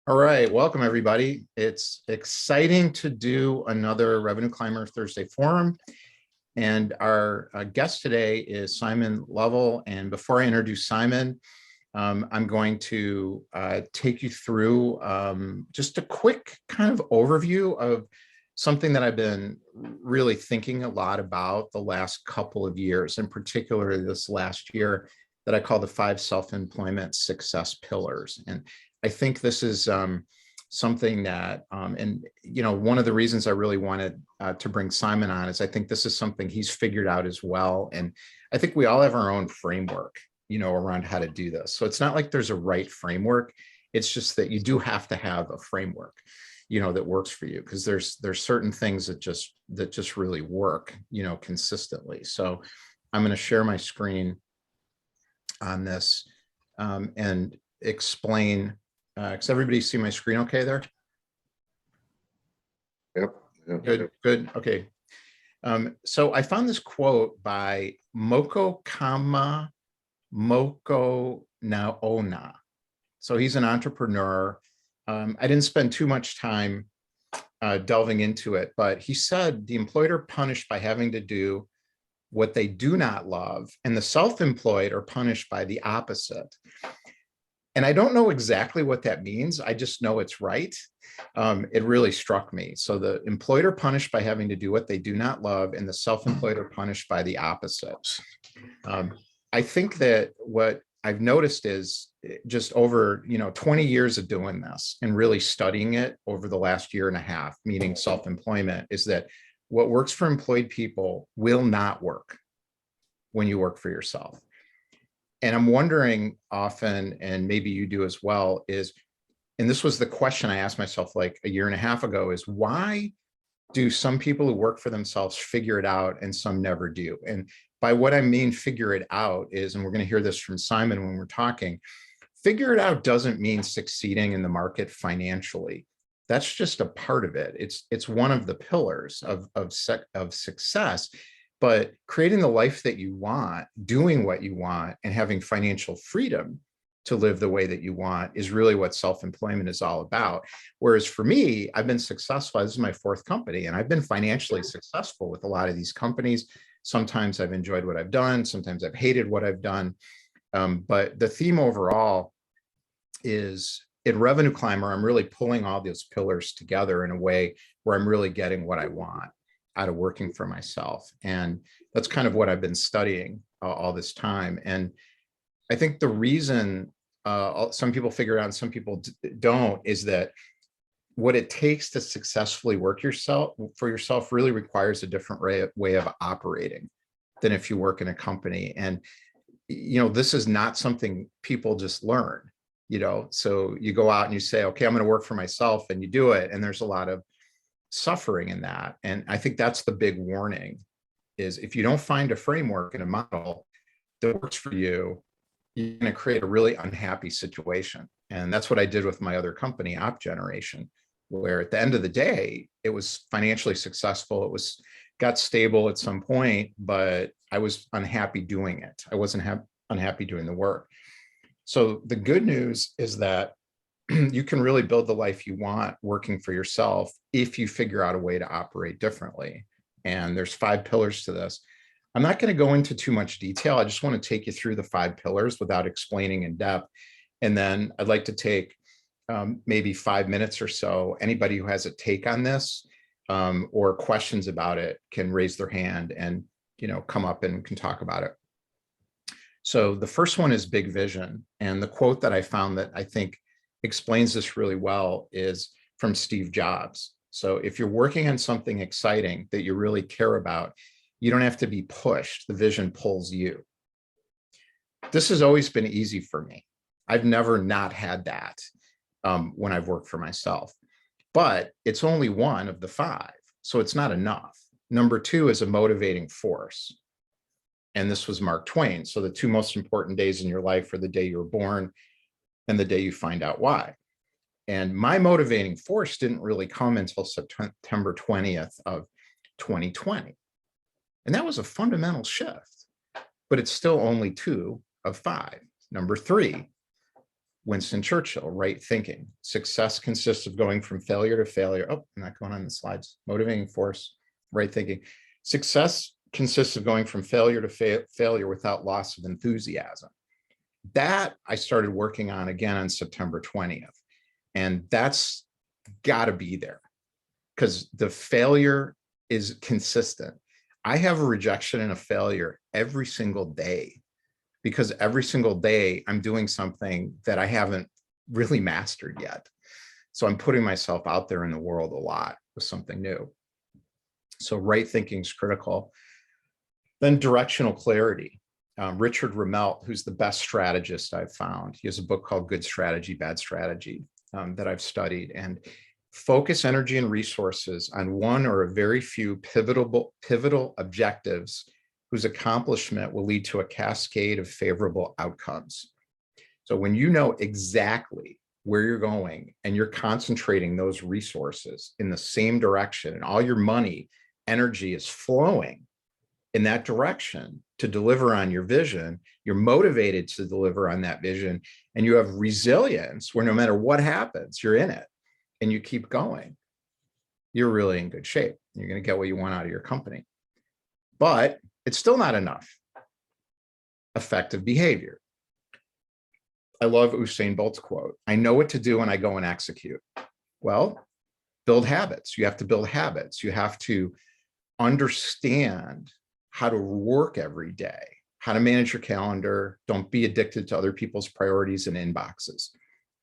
All right, welcome everybody. It's exciting to do another Revenue Climber Thursday Forum. And our guest today is Simon Lovell. And before I introduce Simon, I'm going to take you through just a quick kind of overview of something that I've been really thinking a lot about the last couple of years, in particular this last year, that I call the 5 self-employment success pillars. And I think this is something that, and one of the reasons I really wanted to bring Simon on is I think this is something he's figured out as well. And I think we all have our own framework, around how to do this. So it's not like there's a right framework. It's just that you do have to have a framework, that works for you, because there's certain things that just really work, consistently. So I'm going to share my screen on this and explain. Does everybody see my screen okay there? Yep. Good. Okay. So I found this quote by Moko Naona. So he's an entrepreneur. I didn't spend too much time delving into it, but he said the employed are punished by having to do what they do not love, and the self-employed are punished by the opposite. And I don't know exactly what that means. I just know it's right. It really struck me. So the employed are punished by having to do what they do not love, and the self-employed are punished by the opposite. I think that what I've noticed is just over 20 years of doing this and really studying it over the last year and a half, meaning self-employment, is that what works for employed people will not work when you work for yourself. And I'm wondering often, and maybe you do as well, and this was the question I asked myself like a year and a half ago, is why do some people who work for themselves figure it out and some never do? And by what I mean figure it out is, and we're going to hear this from Simon when we're talking, figure it out doesn't mean succeeding in the market financially. That's just a part of it. It's one of the pillars of success. But creating the life that you want, doing what you want, and having financial freedom to live the way that you want is really what self-employment is all about. Whereas for me, I've been successful. This is my 4th company, and I've been financially successful with a lot of these companies. Sometimes I've enjoyed what I've done. Sometimes I've hated what I've done. But the theme overall is, in Revenue Climber, I'm really pulling all those pillars together in a way where I'm really getting what I want out of working for myself. And that's kind of what I've been studying all this time. And I think the reason some people figure it out and some people don't is that what it takes to successfully work for yourself really requires a different way of operating than if you work in a company. And, this is not something people just learn, so you go out and you say, okay, I'm going to work for myself, and you do it. And there's a lot of suffering in that. And I think that's the big warning, is if you don't find a framework and a model that works for you, you're going to create a really unhappy situation. And that's what I did with my other company, Op Generation, where at the end of the day, it was financially successful. It got stable at some point, but I was unhappy doing it. I wasn't unhappy doing the work. So the good news is that you can really build the life you want working for yourself if you figure out a way to operate differently. And there's 5 pillars to this. I'm not going to go into too much detail. I just want to take you through the 5 pillars without explaining in depth. And then I'd like to take maybe 5 minutes or so. Anybody who has a take on this or questions about it can raise their hand and come up and can talk about it. So the first one is big vision. And the quote that I found that I think explains this really well is from Steve Jobs. So if you're working on something exciting that you really care about, you don't have to be pushed. The vision pulls you. This has always been easy for me. I've never not had that when I've worked for myself, but it's only one of the 5. So it's not enough. Number 2 is a motivating force. And this was Mark Twain. So the 2 most important days in your life are the day you were born and the day you find out why. And my motivating force didn't really come until September 20th of 2020. And that was a fundamental shift, but it's still only 2 of 5. Number 3, Winston Churchill, right thinking. Success consists of going from failure to failure. Oh, I'm not going on the slides. Motivating force, right thinking. Success consists of going from failure to failure without loss of enthusiasm. That I started working on again on September 20th. And that's got to be there because the failure is consistent. I have a rejection and a failure every single day because every single day I'm doing something that I haven't really mastered yet. So I'm putting myself out there in the world a lot with something new. So right thinking is critical. Then directional clarity. Richard Ramelt, who's the best strategist I've found, he has a book called Good Strategy, Bad Strategy that I've studied, and focus energy and resources on one or a very few pivotal objectives whose accomplishment will lead to a cascade of favorable outcomes. So when you know exactly where you're going and you're concentrating those resources in the same direction and all your money, energy is flowing in that direction to deliver on your vision, you're motivated to deliver on that vision, and you have resilience where no matter what happens, you're in it and you keep going, you're really in good shape. You're going to get what you want out of your company. But it's still not enough. Effective behavior. I love Usain Bolt's quote, I know what to do when I go and execute. Well, build habits. You have to build habits. You have to understand how to work every day, how to manage your calendar. Don't be addicted to other people's priorities and inboxes.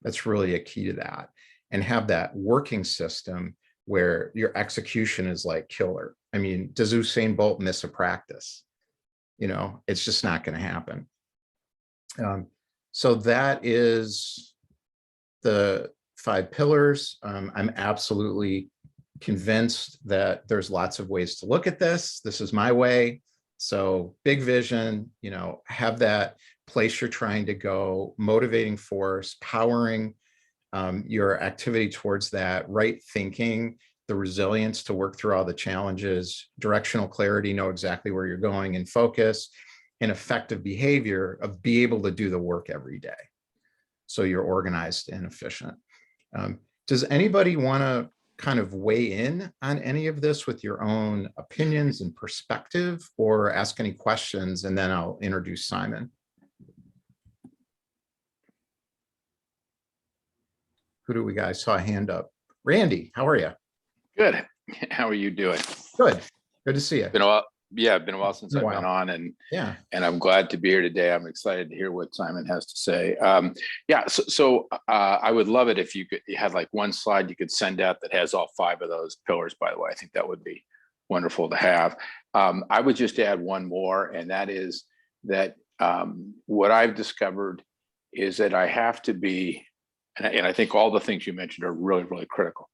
That's really a key to that. And have that working system where your execution is like killer. I mean, does Usain Bolt miss a practice? You know, it's just not going to happen. So that is the 5 pillars. I'm absolutely convinced that there's lots of ways to look at this. This is my way. So big vision, you know, have that place you're trying to go, motivating force, powering your activity towards that, right thinking, the resilience to work through all the challenges, directional clarity, know exactly where you're going, and focus, and effective behavior of be able to do the work every day. So you're organized and efficient. Does anybody want to kind of weigh in on any of this with your own opinions and perspective, or ask any questions, and then I'll introduce Simon. Who do we got? I saw a hand up. Randy, how are you? Good. How are you doing? Good. Good to see you. Been a while. Yeah, been a while since I've been on, and yeah, and I'm glad to be here today. I'm excited to hear what Simon has to say. Yeah, so I would love it if you had like one slide you could send out that has all 5 of those pillars. By the way, I think that would be wonderful to have. I would just add one more, and that is that what I've discovered is that I have to be, and I think all the things you mentioned are really, really critical.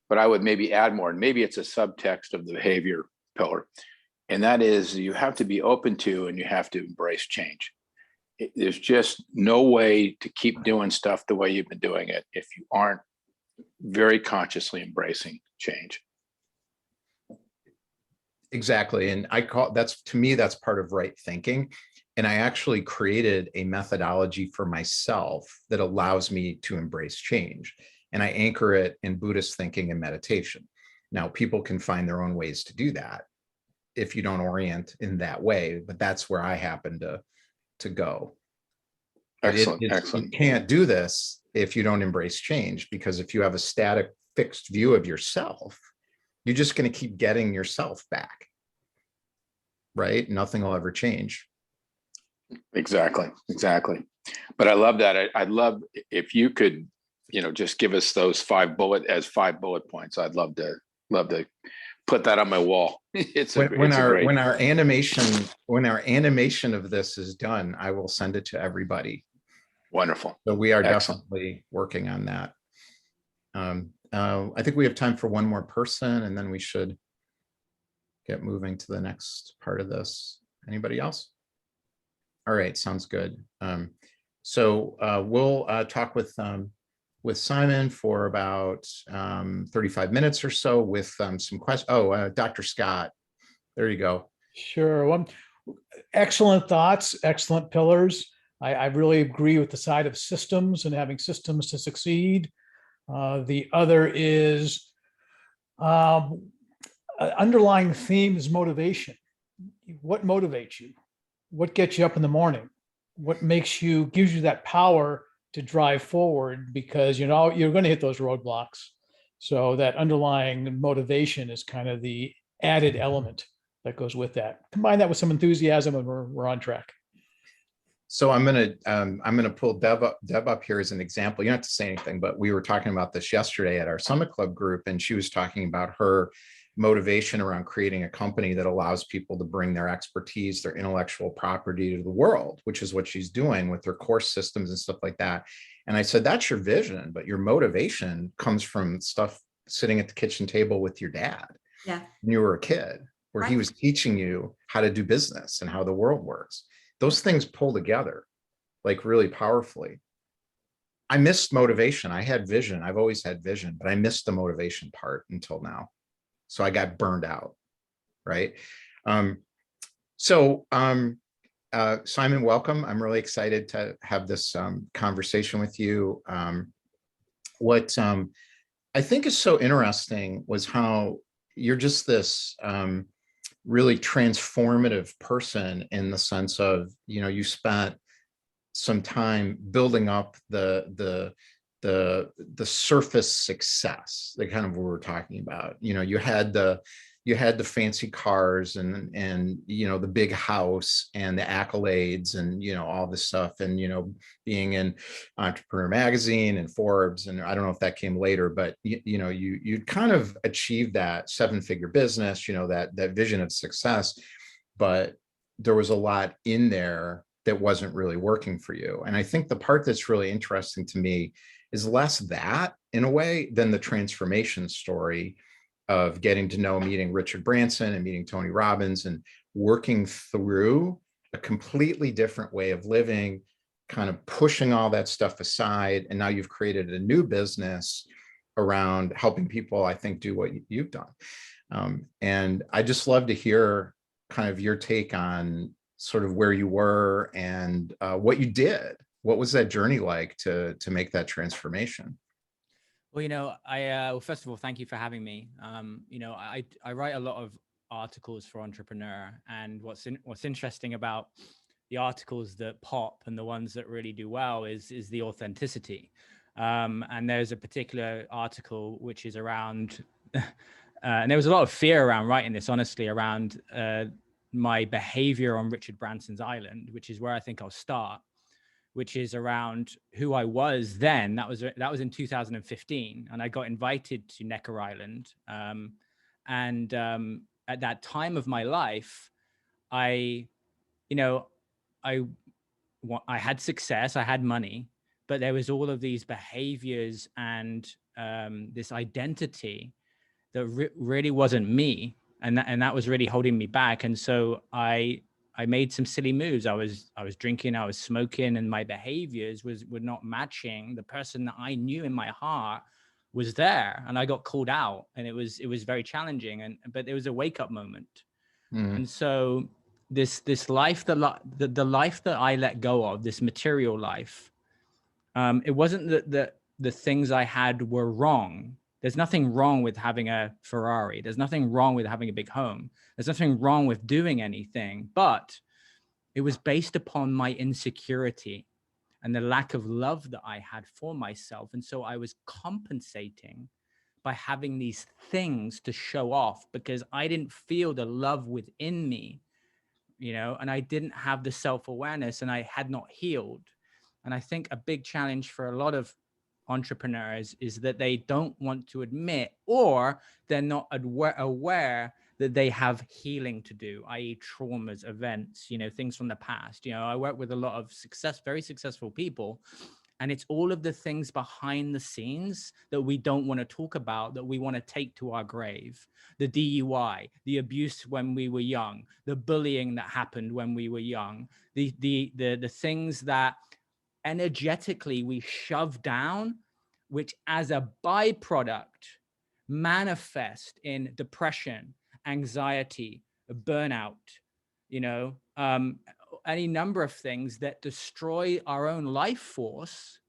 But I would maybe add more, and maybe it's a subtext of the behavior pillar. And that is, you have to be open to and you have to embrace change. There's just no way to keep doing stuff the way you've been doing it if you aren't very consciously embracing change. Exactly. And I call that's, to me, that's part of right thinking. And I actually created a methodology for myself that allows me to embrace change. And I anchor it in Buddhist thinking and meditation. Now, people can find their own ways to do that if you don't orient in that way, but that's where I happen to go. Excellent, excellent. You can't do this if you don't embrace change, because if you have a static, fixed view of yourself, you're just going to keep getting yourself back, right? Nothing will ever change. Exactly, exactly. But I love that. I'd love if you could, you know, just give us those 5 bullet points. I'd love to put that on my wall. When our animation of this is done, I will send it to everybody. Wonderful. So we are Excellent. definitely working on that. I think we have time for one more person, and then we should get moving to the next part of this. Anybody else? All right, sounds good. So we'll talk with Simon for about 35 minutes or so with some questions. Oh, Dr. Scott, there you go. Sure. Well, excellent thoughts, excellent pillars. I really agree with the side of systems and having systems to succeed. The other is underlying theme is motivation. What motivates you? What gets you up in the morning? What makes you, gives you that power to drive forward? Because you know you're going to hit those roadblocks. So that underlying motivation is kind of the added element that goes with that. Combine that with some enthusiasm, and we're on track. So I'm gonna pull Deb up here as an example. You don't have to say anything, but we were talking about this yesterday at our Summit Club group, and she was talking about her motivation around creating a company that allows people to bring their expertise, their intellectual property to the world, which is what she's doing with her course systems and stuff like that. And I said, that's your vision, but your motivation comes from stuff sitting at the kitchen table with your dad when you were a kid, where he was teaching you how to do business and how the world works. Those things pull together like really powerfully. I missed motivation. I had vision. I've always had vision, but I missed the motivation part until now. So I got burned out, right? Simon, welcome. I'm really excited to have this conversation with you. What I think is so interesting was how you're just this really transformative person, in the sense of, you know, you spent some time building up the surface success, the kind of what we're talking about. You know, you had the fancy cars and you know, the big house and the accolades and, you know, all this stuff, and, you know, being in Entrepreneur Magazine and Forbes, and I don't know if that came later, but you know, you kind of achieved that 7-figure business, you know, that vision of success, but there was a lot in there that wasn't really working for you. And I think the part that's really interesting to me is less that, in a way, than the transformation story of getting to know, meeting Richard Branson and meeting Tony Robbins and working through a completely different way of living, kind of pushing all that stuff aside. And now you've created a new business around helping people, I think, do what you've done. And I just love to hear kind of your take on sort of where you were and what you did. What was that journey like to make that transformation? Well, you know, well, first of all, thank you for having me. You know, I write a lot of articles for Entrepreneur, and what's interesting about the articles that pop and the ones that really do well is the authenticity. And there's a particular article which is around, and there was a lot of fear around writing this, honestly, around my behavior on Richard Branson's island, which is where I think I'll start, which is around who I was then. That was in 2015, and I got invited to Necker Island. At that time of my life, I had success, I had money, but there was all of these behaviors and this identity that really wasn't me, and that was really holding me back. And so I made some silly moves. I was drinking, I was smoking, and my behaviors were not matching the person that I knew in my heart was there. And I got called out, and it was very challenging. But it was a wake up moment. And so this life, the life that I let go of, this material life, it wasn't that the things I had were wrong. There's nothing wrong with having a Ferrari. There's nothing wrong with having a big home. There's nothing wrong with doing anything, but it was based upon my insecurity and the lack of love that I had for myself. And so I was compensating by having these things to show off, because I didn't feel the love within me, you know, and I didn't have the self-awareness, and I had not healed. And I think a big challenge for a lot of entrepreneurs is that they don't want to admit, or they're not aware that they have healing to do, i.e. traumas, events, you know, things from the past. You know, I work with a lot of very successful people, and it's all of the things behind the scenes that we don't want to talk about, that we want to take to our grave. The DUI, the abuse when we were young, the bullying that happened when we were young, the things that energetically we shove down, which as a byproduct manifest in depression, anxiety, burnout, you know, any number of things that destroy our own life force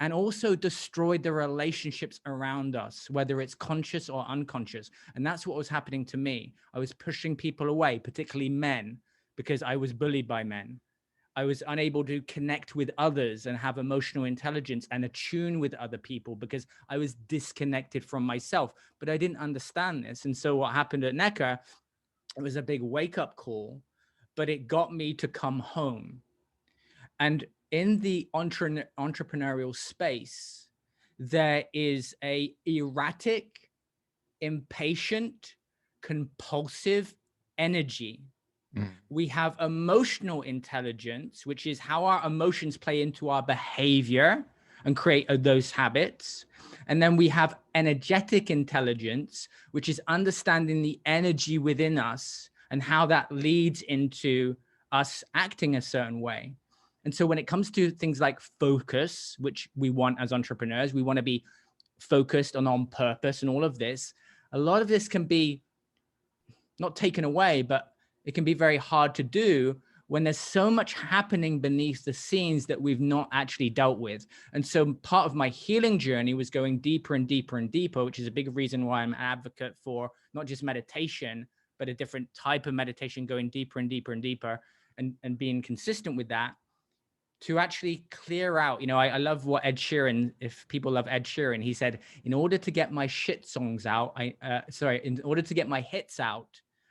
and also destroy the relationships around us, whether it's conscious or unconscious. And that's what was happening to me. I was pushing people away, particularly men, because I was bullied by men. I was unable to connect with others and have emotional intelligence and attune with other people because I was disconnected from myself, but I didn't understand this. And so what happened at Necker, it was a big wake-up call, but it got me to come home. And in the entrepreneurial space, there is a erratic, impatient, compulsive energy. We have emotional intelligence, which is how our emotions play into our behavior and create those habits. And then we have energetic intelligence, which is understanding the energy within us and how that leads into us acting a certain way. And so when it comes to things like focus, which we want as entrepreneurs, we want to be focused on purpose and all of this. A lot of this can be not taken away, but it can be very hard to do when there's so much happening beneath the scenes that we've not actually dealt with. And so part of my healing journey was going deeper and deeper and deeper, which is a big reason why I'm an advocate for not just meditation, but a different type of meditation, going deeper and deeper and deeper and being consistent with that to actually clear out. You know, I love what Ed Sheeran, if people love Ed Sheeran, he said, in order to get my shit songs out, in order to get my hits out,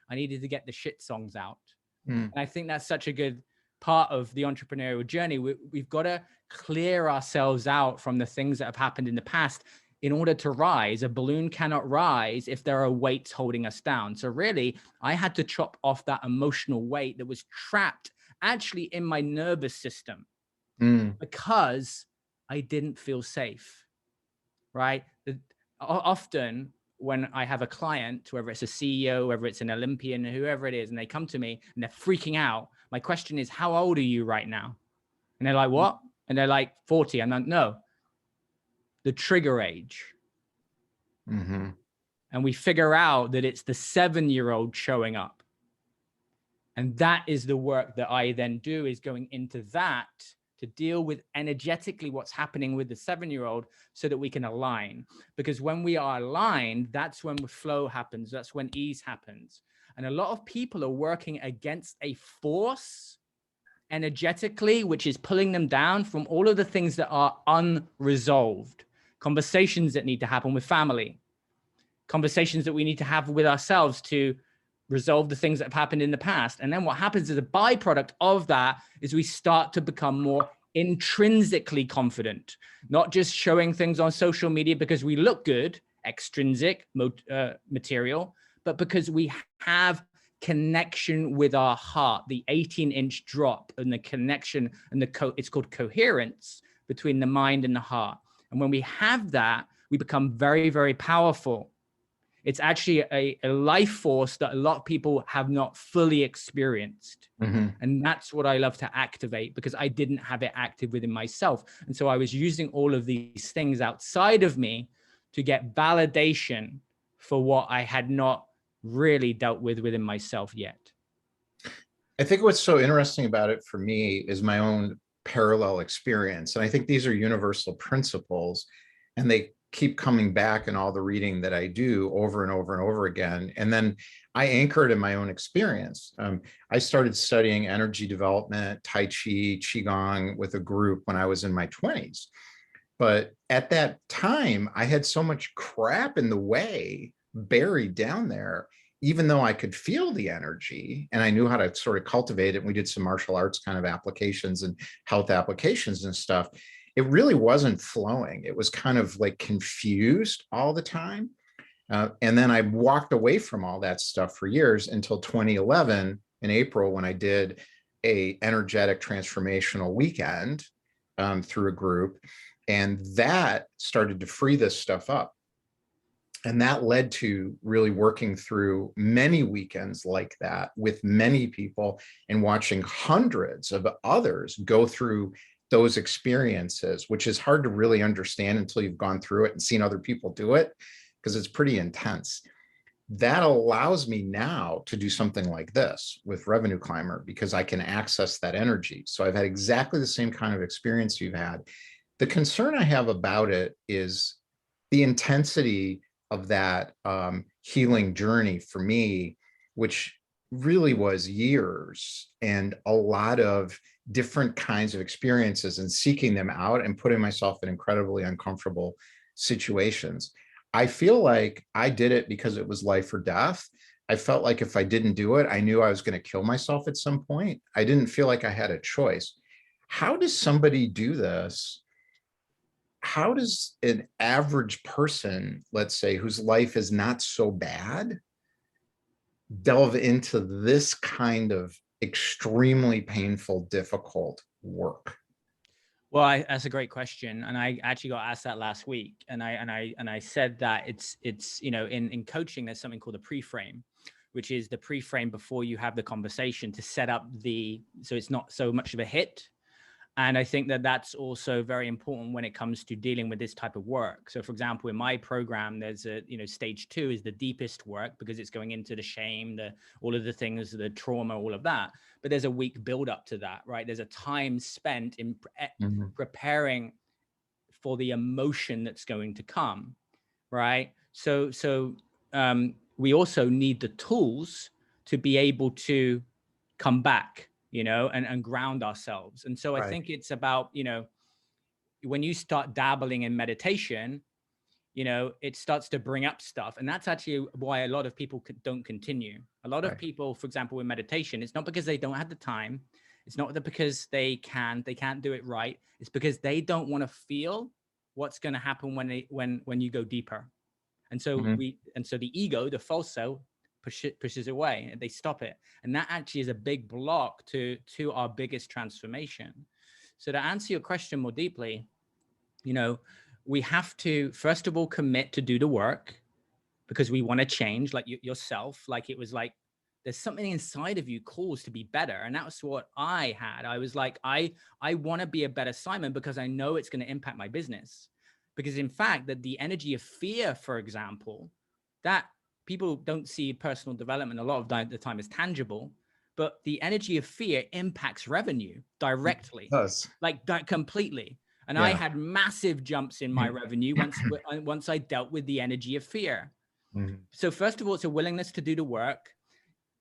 I needed to get the shit songs out. And I think that's such a good part of the entrepreneurial journey. We've got to clear ourselves out from the things that have happened in the past in order to rise. A balloon cannot rise if there are weights holding us down. So really, I had to chop off that emotional weight that was trapped actually in my nervous system because I didn't feel safe, right? Often, when I have a client, whether it's a CEO, whether it's an Olympian, whoever it is, and they come to me and they're freaking out, my question is, how old are you right now? And they're like, what? And they're like, 40. I'm like, no, the trigger age. And we figure out that it's the 7-year-old showing up. And that is the work that I then do, is going into that to deal with energetically what's happening with the 7-year-old so that we can align. Because when we are aligned, that's when flow happens. That's when ease happens. And a lot of people are working against a force energetically, which is pulling them down from all of the things that are unresolved. Conversations that need to happen with family, conversations that we need to have with ourselves to resolve the things that have happened in the past. And then what happens as a byproduct of that is we start to become more intrinsically confident, not just showing things on social media because we look good, extrinsic material, but because we have connection with our heart, the 18-inch drop and the connection and it's called coherence between the mind and the heart. And when we have that, we become very, very powerful. It's actually a life force that a lot of people have not fully experienced. And that's what I love to activate, because I didn't have it active within myself. And so I was using all of these things outside of me to get validation for what I had not really dealt with within myself yet. I think what's so interesting about it for me is my own parallel experience. And I think these are universal principles, and they keep coming back in all the reading that I do over and over and over again. And then I anchored in my own experience. I started studying energy development, Tai Chi, Qigong with a group when I was in my 20s. But at that time, I had so much crap in the way buried down there, even though I could feel the energy and I knew how to sort of cultivate it. We did some martial arts kind of applications and health applications and stuff. It really wasn't flowing. It was kind of like confused all the time. And then I walked away from all that stuff for years until 2011 in April, when I did a energetic transformational weekend through a group. And that started to free this stuff up. And that led to really working through many weekends like that with many people and watching hundreds of others go through those experiences, which is hard to really understand until you've gone through it and seen other people do it, because it's pretty intense. that allows me now to do something like this with Revenue Climber because I can access that energy. So I've had exactly the same kind of experience you've had. The concern I have about it is the intensity of that healing journey for me, which really was years and a lot of different kinds of experiences and seeking them out and putting myself in incredibly uncomfortable situations. I feel like I did it because it was life or death. I felt like if I didn't do it, I knew I was going to kill myself at some point. I didn't feel like I had a choice. How does somebody do this? How does an average person, let's say, whose life is not so bad, delve into this kind of extremely painful, difficult work? Well, that's a great question, and I actually got asked that last week, and I said that it's you know, in coaching there's something called a pre-frame, which is the pre-frame before you have the conversation to set up so it's not so much of a hit. And I think that that's also very important when it comes to dealing with this type of work. So for example, in my program, there's stage 2 is the deepest work because it's going into the shame, all of the things, the trauma, all of that. But there's a week build up to that, right? There's a time spent in preparing for the emotion that's going to come, right? So we also need the tools to be able to come back, and ground ourselves. And so I think it's about, when you start dabbling in meditation, it starts to bring up stuff. And that's actually why a lot of people don't continue. A lot of people, for example, in meditation, it's not because they don't have the time. It's not that because they can't do it right. It's because they don't want to feel what's going to happen when you go deeper. And so the ego, the false self, pushes away and they stop it. And that actually is a big block to our biggest transformation. So to answer your question more deeply, we have to, first of all, commit to do the work because we want to change, like yourself. Like it was like, there's something inside of you calls to be better. And that's what I had. I was like, I want to be a better Simon because I know it's going to impact my business. Because in fact, that the energy of fear, for example, that people don't see personal development a lot of the time as tangible, but the energy of fear impacts revenue directly, completely. And I had massive jumps in my revenue once I dealt with the energy of fear. So first of all, it's a willingness to do the work,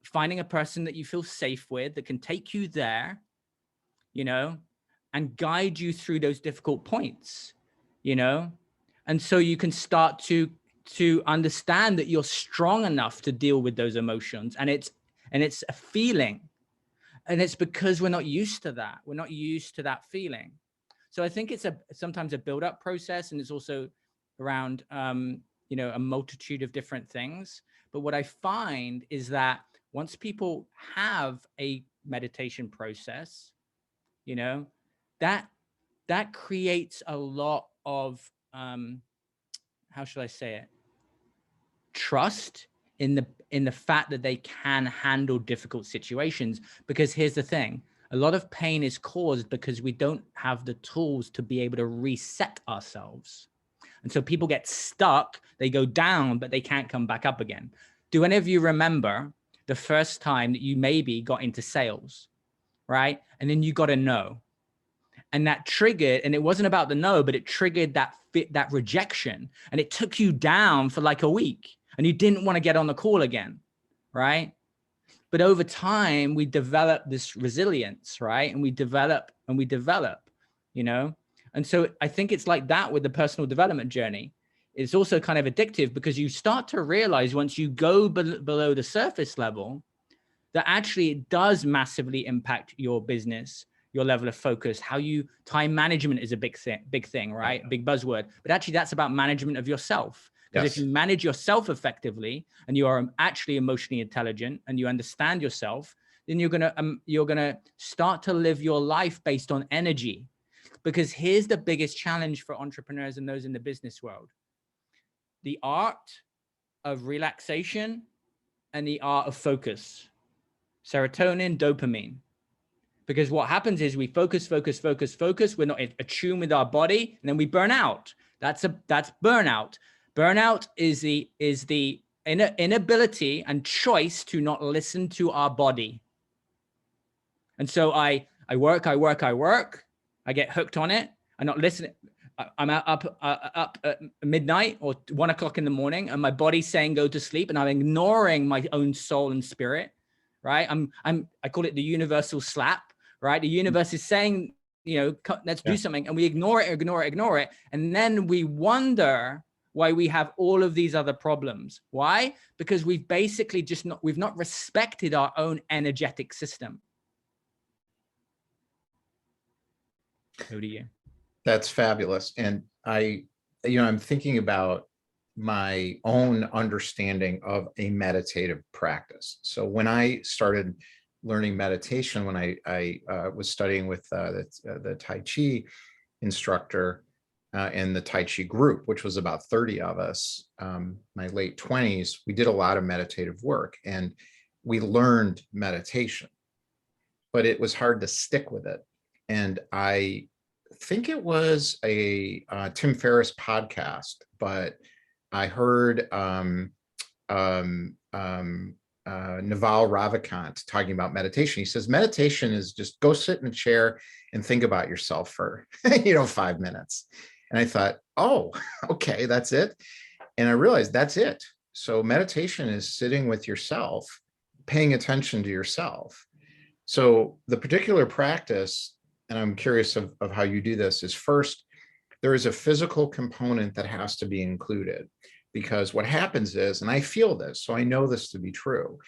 finding a person that you feel safe with that can take you there, and guide you through those difficult points, and so you can start to understand that you're strong enough to deal with those emotions. And it's a feeling, and it's because we're not used to that. We're not used to that feeling. So I think it's sometimes a build-up process, and it's also around a multitude of different things. But what I find is that once people have a meditation process, that creates a lot of how should I say it? Trust in the fact that they can handle difficult situations. Because here's the thing, a lot of pain is caused because we don't have the tools to be able to reset ourselves. And so people get stuck, they go down, but they can't come back up again. Do any of you remember the first time that you maybe got into sales, right? And then you got a no. And that triggered, and it wasn't about the no, but it triggered that rejection. And it took you down for like a week and you didn't want to get on the call again, right? But over time, we develop this resilience, right? And we develop, And so I think it's like that with the personal development journey. It's also kind of addictive because you start to realize once you go below the surface level, that actually it does massively impact your business, your level of focus, time management is a big thing, right? Big buzzword, but actually that's about management of yourself. Because if you manage yourself effectively and you are actually emotionally intelligent and you understand yourself, then you're gonna start to live your life based on energy. Because here's the biggest challenge for entrepreneurs and those in the business world: the art of relaxation and the art of focus, serotonin, dopamine. Because what happens is we focus. We're not attuned with our body, and then we burn out. That's burnout. Burnout is the inability and choice to not listen to our body. And so I work, I get hooked on it. I'm not listening. I'm up at midnight or 1 o'clock in the morning, and my body's saying go to sleep, and I'm ignoring my own soul and spirit, right? I call it the universal slap, right? The universe is saying, you know, let's do something, and we ignore it, and then we wonder why we have all of these other problems. Why? Because we've basically we've not respected our own energetic system. Who do you? That's fabulous. And I'm thinking about my own understanding of a meditative practice. So when I started learning meditation, when I was studying with the Tai Chi instructor in the Tai Chi group, which was about 30 of us, my late 20s, we did a lot of meditative work and we learned meditation, but it was hard to stick with it. And I think it was a Tim Ferriss podcast, but I heard Naval Ravikant talking about meditation. He says, meditation is just go sit in a chair and think about yourself for, 5 minutes. And I thought, oh, okay, that's it. And I realized that's it. So meditation is sitting with yourself, paying attention to yourself. So the particular practice, and I'm curious of how you do this, is first, there is a physical component that has to be included, because what happens is, and I feel this, so I know this to be true,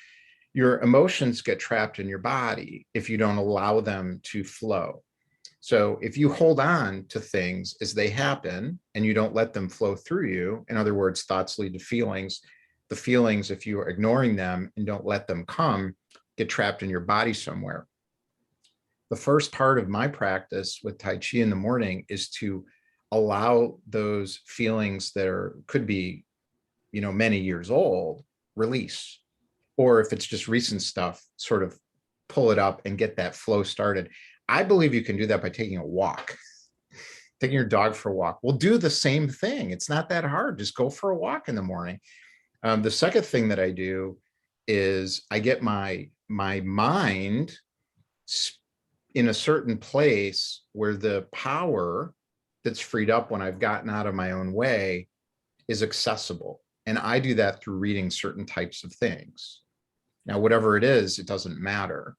your emotions get trapped in your body if you don't allow them to flow. So if you hold on to things as they happen and you don't let them flow through you, in other words, thoughts lead to feelings. The feelings, if you are ignoring them and don't let them come, get trapped in your body somewhere. The first part of my practice with Tai Chi in the morning is to allow those feelings that could be, many years old, release. Or if it's just recent stuff, sort of pull it up and get that flow started. I believe you can do that by taking a walk, taking your dog for a walk. We'll do the same thing. It's not that hard. Just go for a walk in the morning. The second thing that I do is I get my mind in a certain place where the power that's freed up when I've gotten out of my own way is accessible. And I do that through reading certain types of things. Now, whatever it is, it doesn't matter.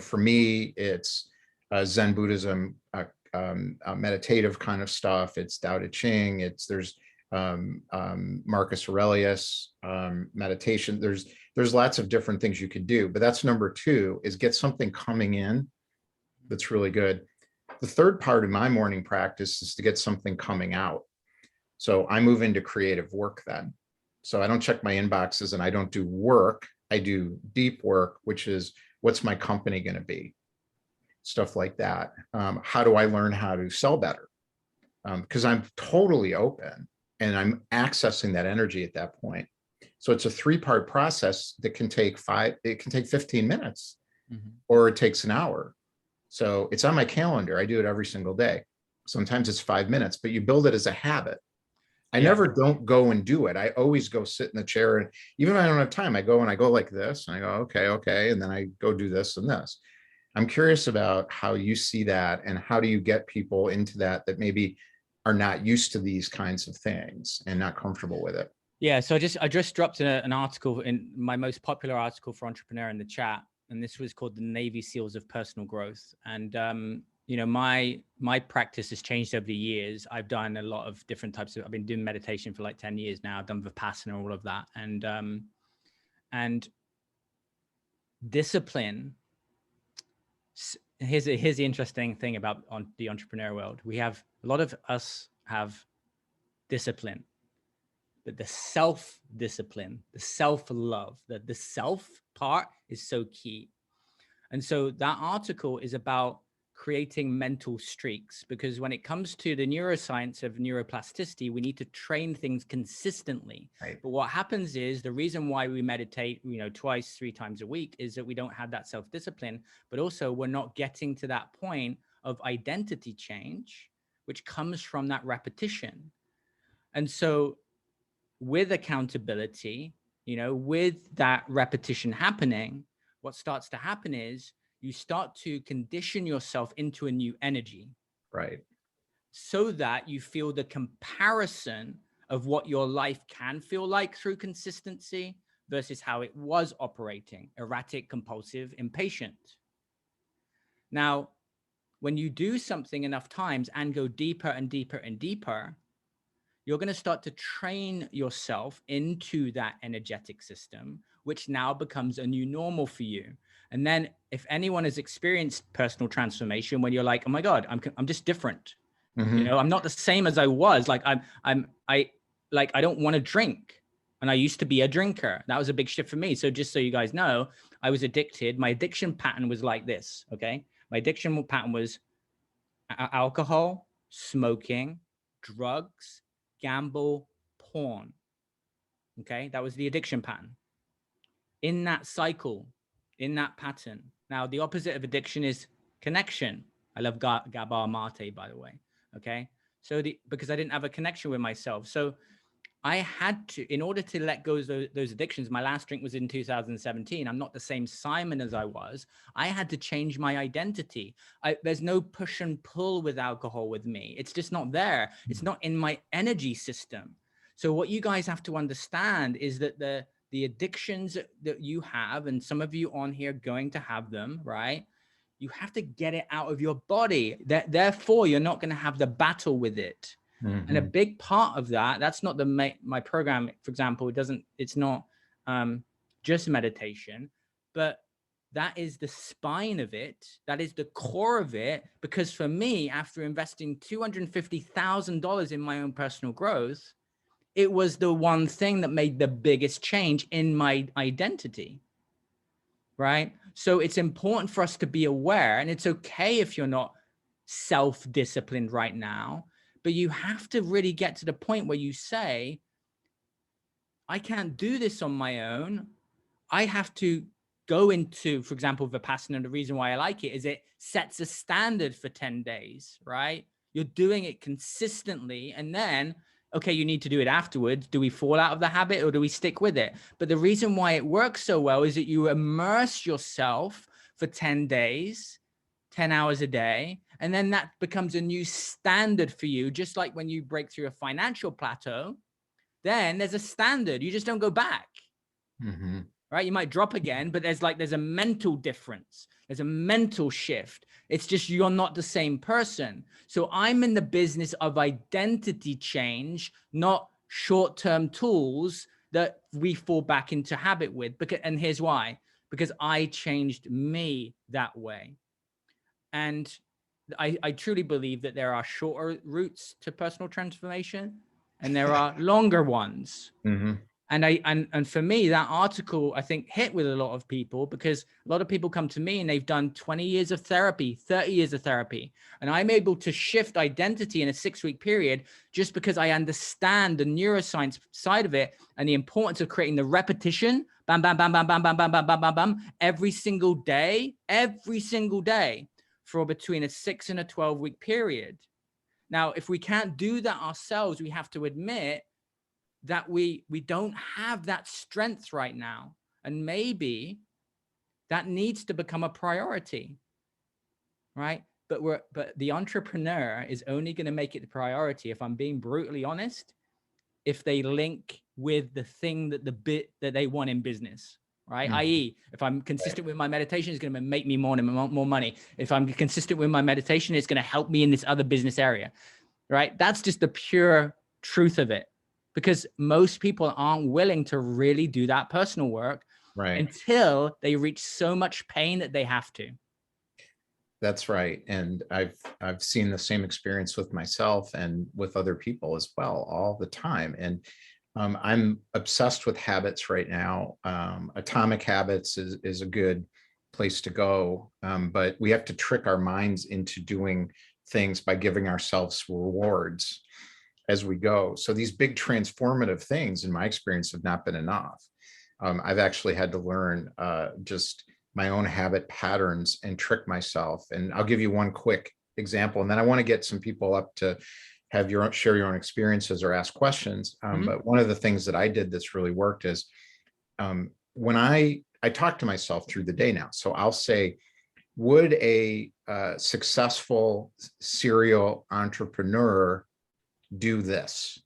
For me, it's Zen Buddhism, meditative kind of stuff. It's Tao Te Ching. There's Marcus Aurelius, meditation. There's lots of different things you could do, but that's number 2, is get something coming in that's really good. The third part of my morning practice is to get something coming out. So I move into creative work then. So I don't check my inboxes and I don't do work. I do deep work, which is, what's my company going to be? Stuff like that. How do I learn how to sell better? Because I'm totally open and I'm accessing that energy at that point. So it's a 3-part process that can take 15 minutes, or it takes an hour. So it's on my calendar. I do it every single day. Sometimes it's 5 minutes, but you build it as a habit. I never don't go and do it. I always go sit in the chair, and even if I don't have time, I go like this and I go, okay. And then I go do this and this. I'm curious about how you see that, and how do you get people into that maybe are not used to these kinds of things and not comfortable with it. Yeah. So I just dropped an article, in my most popular article for Entrepreneur, in the chat. And this was called the Navy SEALs of Personal Growth. And, my practice has changed over the years. I've done a lot of different types I've been doing meditation for like 10 years now. I've done Vipassana, all of that. And discipline. Here's the interesting thing about the entrepreneur world. A lot of us have discipline, but the self-discipline, the self-love, the self part is so key. And so that article is about creating mental streaks, because when it comes to the neuroscience of neuroplasticity, we need to train things consistently. Right. But what happens is, the reason why we meditate, 2, 3 times a week, is that we don't have that self-discipline, but also we're not getting to that point of identity change, which comes from that repetition. And so with accountability, you know, with that repetition happening, what starts to happen is you start to condition yourself into a new energy. Right. So that you feel the comparison of what your life can feel like through consistency versus how it was operating, erratic, compulsive, impatient. Now, when you do something enough times and go deeper and deeper and deeper, you're going to start to train yourself into that energetic system, which now becomes a new normal for you. And then if anyone has experienced personal transformation, when you're like, oh my God, I'm just different. You know, I'm not the same as I was. Like I don't want to drink. And I used to be a drinker. That was a big shift for me. So just so you guys know, I was addicted. My addiction pattern was like this. Okay. My addiction pattern was alcohol, smoking, drugs, gamble, porn. Okay. That was the addiction pattern. In that cycle, in that pattern. Now, the opposite of addiction is connection. I love Gabor Mate, by the way. Okay. So because I didn't have a connection with myself. So I had to, in order to let go of those addictions, my last drink was in 2017. I'm not the same Simon as I was. I had to change my identity. There's no push and pull with alcohol with me. It's just not there. It's not in my energy system. So what you guys have to understand is that the addictions that you have, and some of you on here going to have them, right? You have to get it out of your body. Therefore, you're not going to have the battle with it. Mm-hmm. And a big part of that's not my program, for example, it's not just meditation, but that is the spine of it. That is the core of it. Because for me, after investing $250,000 in my own personal growth, it was the one thing that made the biggest change in my identity. Right? So it's important for us to be aware, and it's okay if you're not self-disciplined right now, but you have to really get to the point where you say, I can't do this on my own. I have to go into, for example, Vipassana. And the reason why I like it is it sets a standard for 10 days, right? You're doing it consistently, and then okay, you need to do it afterwards. Do we fall out of the habit or do we stick with it? But the reason why it works so well is that you immerse yourself for 10 days, 10 hours a day, and then that becomes a new standard for you. Just like when you break through a financial plateau, then there's a standard. You just don't go back. Mm-hmm. Right? You might drop again, but there's a mental difference. There's a mental shift. It's just you're not the same person. So I'm in the business of identity change, not short-term tools that we fall back into habit with. And here's why. Because I changed me that way. And I truly believe that there are shorter routes to personal transformation and there are longer ones. Mm-hmm. And for me, that article, I think, hit with a lot of people because a lot of people come to me and they've done 20 years of therapy, 30 years of therapy. And I'm able to shift identity in a 6-week period just because I understand the neuroscience side of it and the importance of creating the repetition, bam, bam, bam, bam, bam, bam, bam, bam, bam, bam, bam, every single day for between a 6 and a 12-week period. Now, if we can't do that ourselves, we have to admit that we don't have that strength right now. And maybe that needs to become a priority, right? But the entrepreneur is only going to make it the priority, if I'm being brutally honest, if they link with the thing that the bit that they want in business, right? Mm-hmm. i.e., if I'm consistent with my meditation, it's going to make me more money. If I'm consistent with my meditation, it's going to help me in this other business area, right? That's just the pure truth of it. Because most people aren't willing to really do that personal work until they reach so much pain that they have to. That's right. And I've seen the same experience with myself and with other people as well all the time. And I'm obsessed with habits right now. Atomic Habits is a good place to go. But we have to trick our minds into doing things by giving ourselves rewards as we go. So these big transformative things, in my experience, have not been enough. I've actually had to learn just my own habit patterns and trick myself. And I'll give you one quick example, and then I want to get some people up to have share your own experiences or ask questions. But one of the things that I did that's really worked is when I talk to myself through the day now, so I'll say, would a successful serial entrepreneur do this?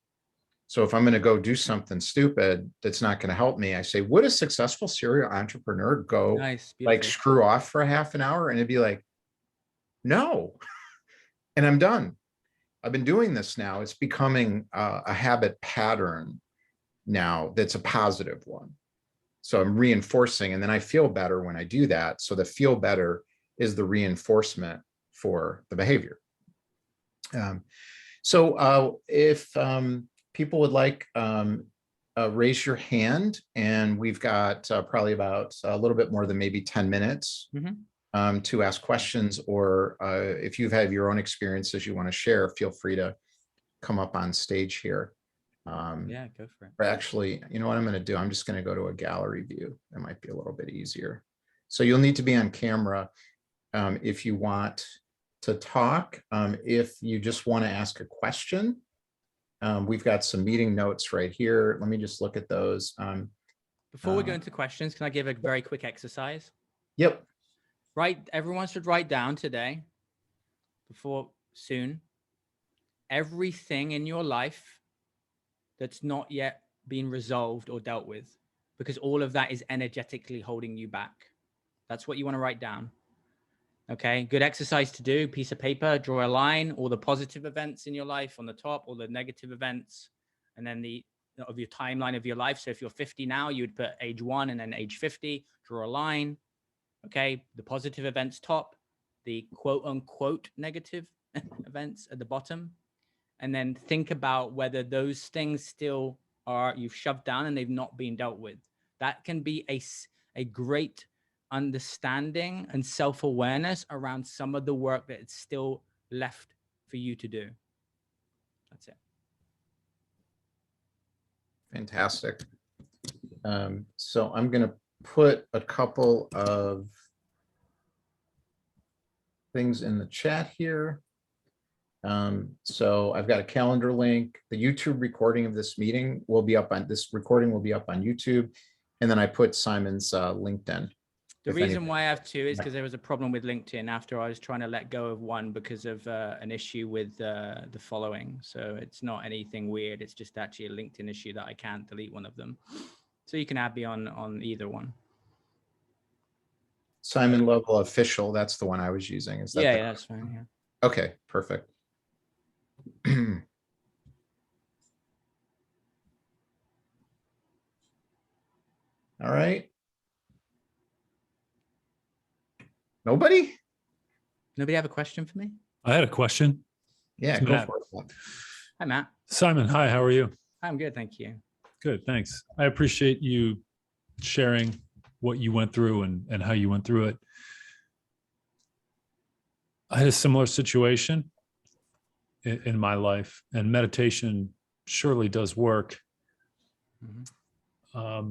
So if I'm going to go do something stupid that's not going to help me, I say, would a successful serial entrepreneur go Nice. like Beautiful. screw off for half an hour? And it'd be like, no. And I'm done. I've been doing this now. It's becoming a habit pattern now that's a positive one. So I'm reinforcing, and then I feel better when I do that. So the feel better is the reinforcement for the behavior. So if people would like, raise your hand, and we've got probably about a little bit more than maybe 10 minutes to ask questions, or if you have your own experiences you want to share, feel free to come up on stage here. Yeah, go for it. Or actually, you know what I'm going to do? I'm just going to go to a gallery view. That might be a little bit easier. So you'll need to be on camera if you want to talk. If you just want to ask a question, we've got some meeting notes right here. Let me just look at those. Before we go into questions, can I give a very quick exercise? Yep. Everyone should write down today, soon, everything in your life that's not yet been resolved or dealt with, because all of that is energetically holding you back. That's what you want to write down. Okay, good exercise to do. Piece of paper, draw a line, all the positive events in your life on the top, all the negative events, and then of your timeline of your life. So if you're 50 now, you would put age 1 and then age 50, draw a line. Okay, the positive events top, the quote unquote negative events at the bottom. And then think about whether those things still you've shoved down and they've not been dealt with. That can be a great understanding and self-awareness around some of the work that is still left for you to do. That's it. Fantastic. So I'm going to put a couple of things in the chat here. So I've got a calendar link. The YouTube recording of this meeting will be up on YouTube. And then I put Simon's LinkedIn. The reason why I have 2 is because there was a problem with LinkedIn after I was trying to let go of one because of an issue with the following. So it's not anything weird. It's just actually a LinkedIn issue that I can't delete one of them. So you can add me on either one. Simon Lovell official. That's the one I was using. Is that? Yeah, that's fine. Yeah. Okay, perfect. All right. Nobody have a question for me? I had a question. Yeah, It's go Matt. for it. Hi, Matt. Simon, hi, how are you? I'm good, thank you. Good, thanks. I appreciate you sharing what you went through and how you went through it. I had a similar situation in my life, and meditation surely does work. Let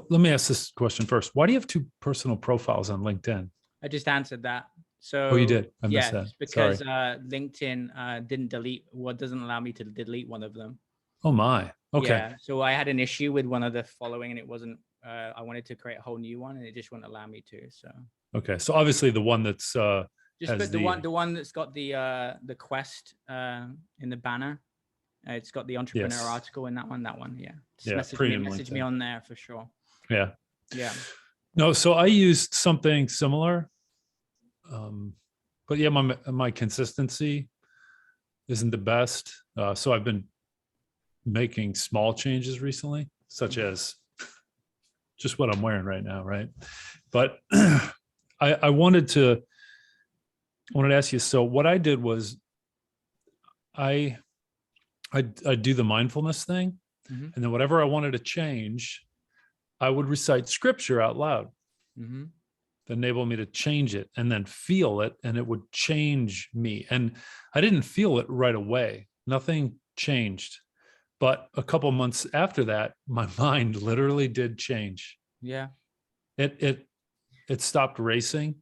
me ask this question first. Why do you have 2 personal profiles on LinkedIn? I just answered that. So Oh, you did? I missed that. because Sorry. LinkedIn doesn't allow me to delete one of them. Oh my. Okay. Yeah. So I had an issue with one of the following, and it wasn't. I wanted to create a whole new one, and it just wouldn't allow me to. So. Okay. So obviously the one that's just put the one that's got the quest in the banner. It's got the entrepreneur article in that one. Yeah. Just message me on there for sure. Yeah. Yeah. No, so I used something similar. But yeah, my consistency isn't the best. So I've been making small changes recently, such as just what I'm wearing right now, right? But I wanted to ask you, so what I did was I do the mindfulness thing, and then whatever I wanted to change, I would recite scripture out loud. To enable me to change it and then feel it, and it would change me. And I didn't feel it right away. Nothing changed. But a couple months after that, my mind literally did change. Yeah. It stopped racing.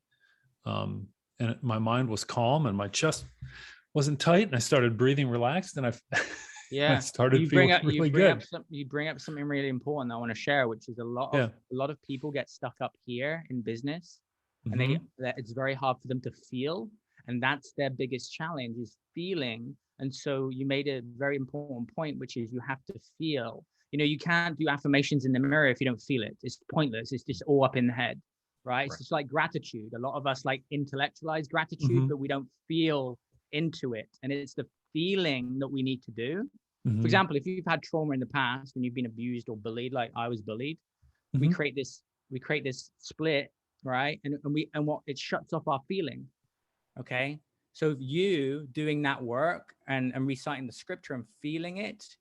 And my mind was calm and my chest wasn't tight, and I started breathing relaxed, and Yeah. started You bring feeling up really you good. bring up something really important I want to share, which is a lot of people get stuck up here in business, and Mhm. it's very hard for them to feel, and that's their biggest challenge, is feeling. And so you made a very important point, which is you have to feel. You can't do affirmations in the mirror if you don't feel it. It's pointless. It's just all up in the head, right? Right. It's just like gratitude. A lot of us like intellectualize gratitude, Mhm. but we don't feel into it. And it's the feeling that we need to do. For Mhm. example, if you've had trauma in the past and you've been abused or bullied, like I was bullied, we Mhm. create this split, right? And what it shuts off our feeling. Okay. So you doing that work and reciting the scripture and feeling it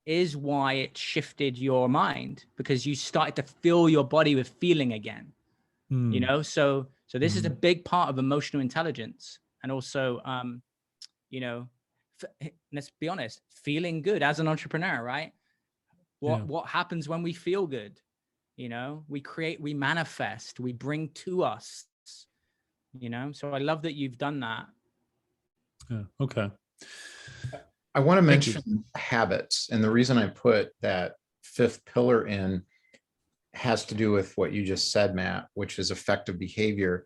is why it shifted your mind, because you started to fill your body with feeling again. Mm. So this is a Mhm. big part of emotional intelligence. And also you know let's be honest, feeling good as an entrepreneur, right? Yeah. What happens when we feel good? We manifest, we bring to us. So I love that you've done that. Yeah. Okay. I want to Thank you. mention habits. And the reason I put that fifth pillar in has to do with what you just said, Matt, which is effective behavior.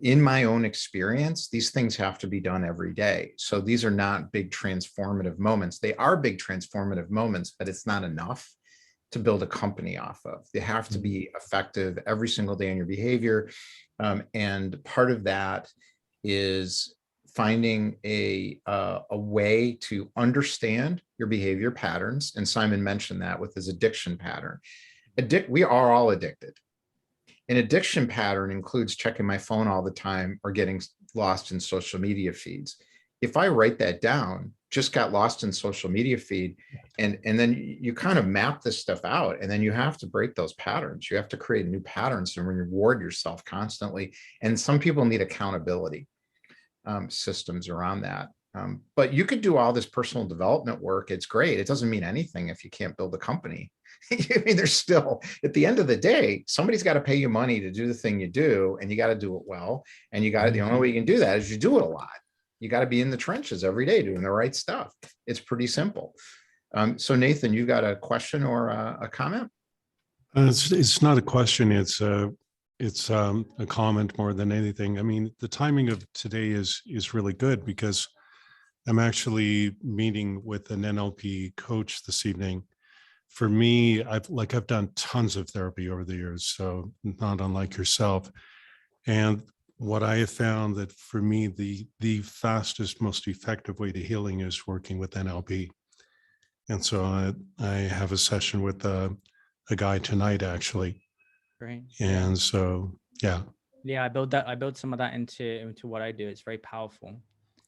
In my own experience, these things have to be done every day. So these are not big transformative moments. They are big transformative moments, but it's not enough to build a company off of. They have to be effective every single day in your behavior. And part of that is finding a way to understand your behavior patterns. And Simon mentioned that with his addiction pattern. We are all addicted. An addiction pattern includes checking my phone all the time or getting lost in social media feeds. If I write that down, just got lost in social media feed, and then you kind of map this stuff out, and then you have to break those patterns. You have to create new patterns and reward yourself constantly. And some people need accountability systems around that. But you could do all this personal development work. It's great. It doesn't mean anything if you can't build a company. I mean, there's still, at the end of the day, somebody's got to pay you money to do the thing you do, and you got to do it well. And the only way you can do that is you do it a lot. You got to be in the trenches every day doing the right stuff. It's pretty simple. So Nathan, you got a question or a comment? It's not a question. It's a comment more than anything. I mean, the timing of today is really good because I'm actually meeting with an NLP coach this evening. For me, I've done tons of therapy over the years, so not unlike yourself. And what I have found that for me, the fastest, most effective way to healing is working with NLP. And so I have a session with a guy tonight, actually. Great. And so, yeah. Yeah, I build some of that into what I do. It's very powerful.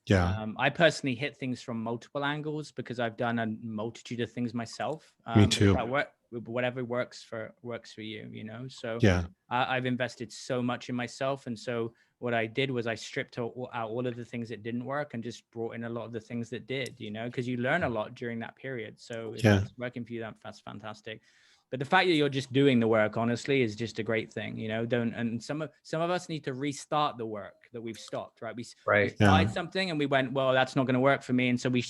Yeah. I personally hit things from multiple angles because I've done a multitude of things myself. Me too. Whatever works for you, So Yeah. I've invested so much in myself, and so what I did was I stripped out all of the things that didn't work and just brought in a lot of the things that did. Because you learn a lot during that period. So if that's working for you, that's fantastic. But the fact that you're just doing the work, honestly, is just a great thing. And some of us need to restart the work that we've stopped, right? We tried something and we went, well, that's not going to work for me, and so we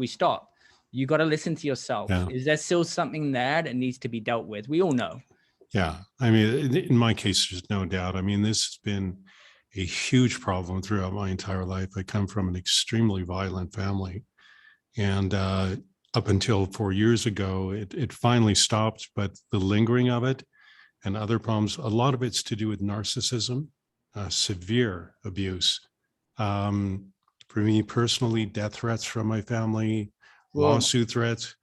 stop. You got to listen to yourself. Yeah. Is there still something there that needs to be dealt with? We all know. Yeah. I mean, in my case, there's no doubt. I mean, this has been a huge problem throughout my entire life. I come from an extremely violent family. And up until 4 years ago, it finally stopped, but the lingering of it and other problems, a lot of it's to do with narcissism, severe abuse. For me personally, death threats from my family, lawsuit threats,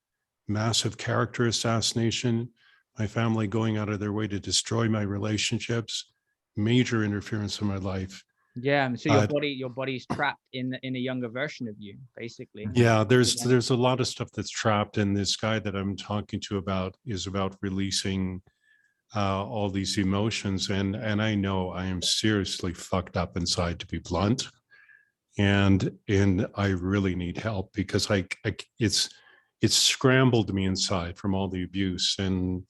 massive character assassination, my family going out of their way to destroy my relationships, major interference in my life. Yeah, so your body's trapped in a younger version of you, basically. Yeah, there's a lot of stuff that's trapped, and this guy that I'm talking to is about releasing all these emotions, and I know I am seriously fucked up inside, to be blunt, and I really need help because it's scrambled me inside from all the abuse, and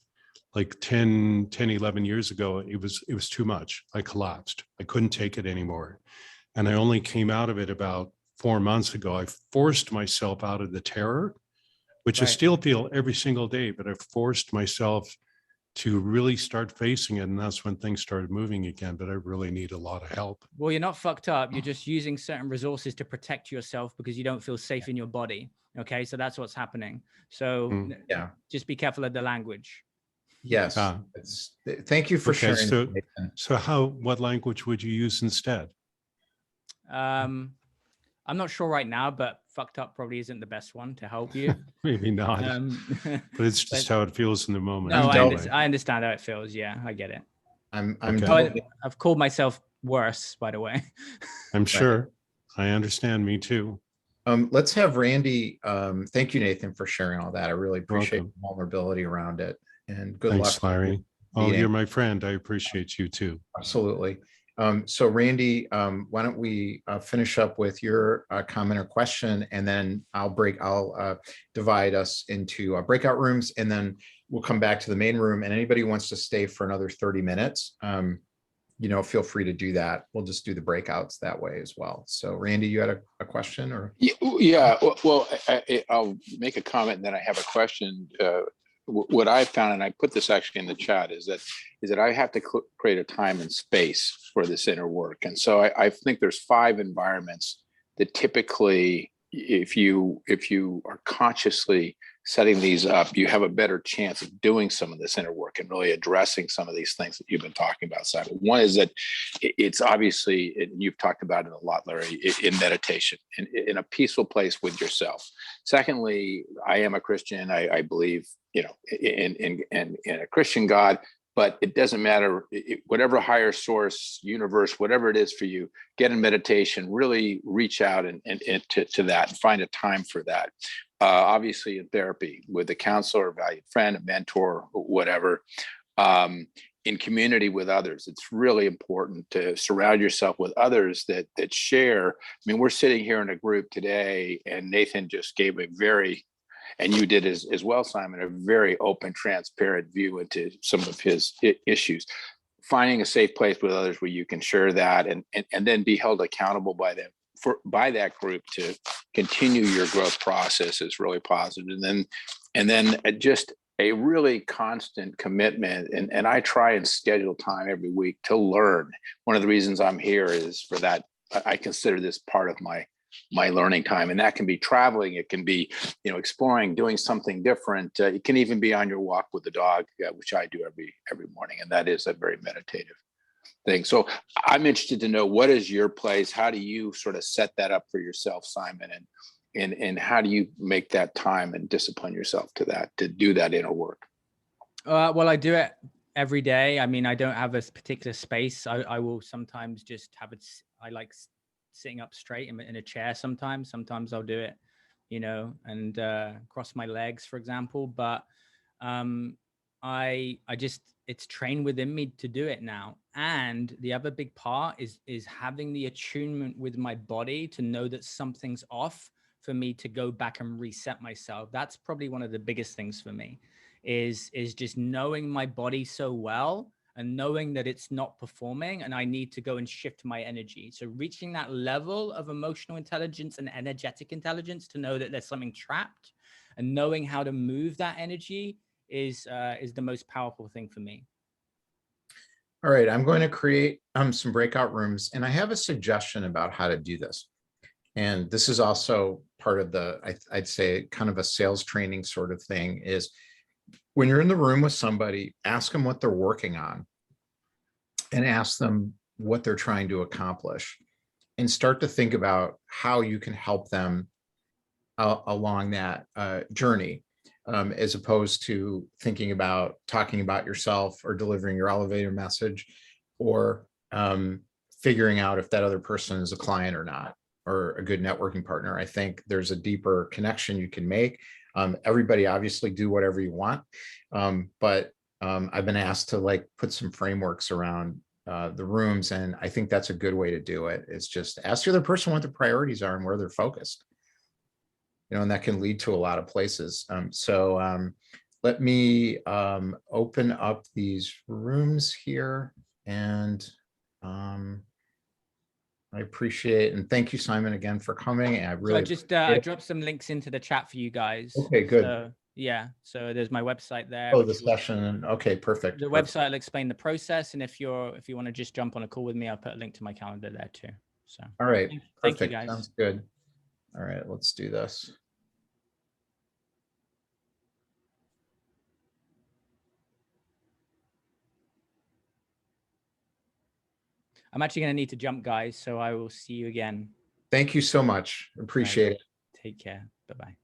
like 11 years ago, it was too much. I collapsed. I couldn't take it anymore. And I only came out of it about 4 months ago. I forced myself out of the terror which I Right. still feel every single day, but I've forced myself to really start facing it. And that's when things started moving again, but I really need a lot of help. Well, you're not fucked up. You're just using certain resources to protect yourself because you don't feel safe in your body. Okay. So that's what's happening. So Mm. Yeah. just be careful of the language. Yes. Ah. Thank you for Okay, sharing. so, Nathan. so what language would you use instead? I'm not sure right now, but fucked up probably isn't the best one to help you. Maybe not, but it's just how it feels in the moment. No, anyway. I understand how it feels. Yeah, I get it. I'm Okay. totally, I've called myself worse, by the way. I'm sure. I understand. Me too. let's have Randy. Thank you, Nathan, for sharing all that. I really appreciate Welcome. the vulnerability around it, and good Thanks, luck with your Larry. Oh, meeting. you're my friend. I appreciate you too. Absolutely. So Randy, why don't we finish up with your comment or question, and then I'll divide us into breakout rooms, and then we'll come back to the main room. And anybody who wants to stay for another 30 minutes, feel free to do that. We'll just do the breakouts that way as well. So Randy, you had a question or? Yeah, well, I'll make a comment and then I have a question. What I found, and I put this actually in the chat, is that I have to create a time and space for this inner work. And so I think there's 5 environments that typically, if you are consciously setting these up, you have a better chance of doing some of this inner work and really addressing some of these things that you've been talking about, Simon. One is that it's obviously, and you've talked about it a lot, Larry, in meditation, in a peaceful place with yourself. Secondly, I am a Christian. I believe, in a Christian God, but it doesn't matter. Whatever higher source, universe, whatever it is for you, get in meditation, really reach out and to that and find a time for that. Obviously in therapy with a counselor, a valued friend, a mentor, whatever, in community with others. It's really important to surround yourself with others that share. I mean, we're sitting here in a group today, and Nathan just gave a very, and you did as well, Simon, a very open, transparent view into some of his issues. Finding a safe place with others where you can share that and then be held accountable by them, by that group, to continue your growth process is really positive. And then just a really constant commitment. And I try and schedule time every week to learn. One of the reasons I'm here is for that. I consider this part of my learning time, and that can be traveling. It can be, exploring, doing something different. It can even be on your walk with the dog, which I do every morning. And that is a very meditative thing. So I'm interested to know, what is your place? How do you sort of set that up for yourself, Simon? And how do you make that time and discipline yourself to do that inner work? Well, I do it every day. I mean, I don't have a particular space. I will sometimes just have it. I like sitting up straight in a chair sometimes. Sometimes I'll do it, and cross my legs, for example. But I just, it's trained within me to do it now. And the other big part is having the attunement with my body to know that something's off, for me to go back and reset myself. That's probably one of the biggest things for me, is just knowing my body so well and knowing that it's not performing and I need to go and shift my energy. So reaching that level of emotional intelligence and energetic intelligence to know that there's something trapped, and knowing how to move that energy is the most powerful thing for me. All right, I'm going to create some breakout rooms, and I have a suggestion about how to do this. And this is also part of I'd say kind of a sales training sort of thing, is when you're in the room with somebody, ask them what they're working on and ask them what they're trying to accomplish, and start to think about how you can help them along that journey, as opposed to talking about yourself or delivering your elevator message, or figuring out if that other person is a client or not, or a good networking partner. I think there's a deeper connection you can make. Everybody obviously do whatever you want, but I've been asked to put some frameworks around the rooms, and I think that's a good way to do it. Is just ask the other person what their priorities are and where they're focused. And that can lead to a lot of places. Let me open up these rooms here, and I appreciate it. And thank you, Simon, again for coming. I So really I just appreciate I it. dropped some links into the chat for you guys. Okay, good. So, yeah. So there's my website there. Oh, which the will- session. Okay, perfect. The perfect. website will explain the process, and if you want to just jump on a call with me, I'll put a link to my calendar there too. So All right, thank you perfect. guys. Sounds good. All right, let's do this. I'm actually going to need to jump, guys. So I will see you again. Thank you so much. Appreciate it. Take care. Bye-bye.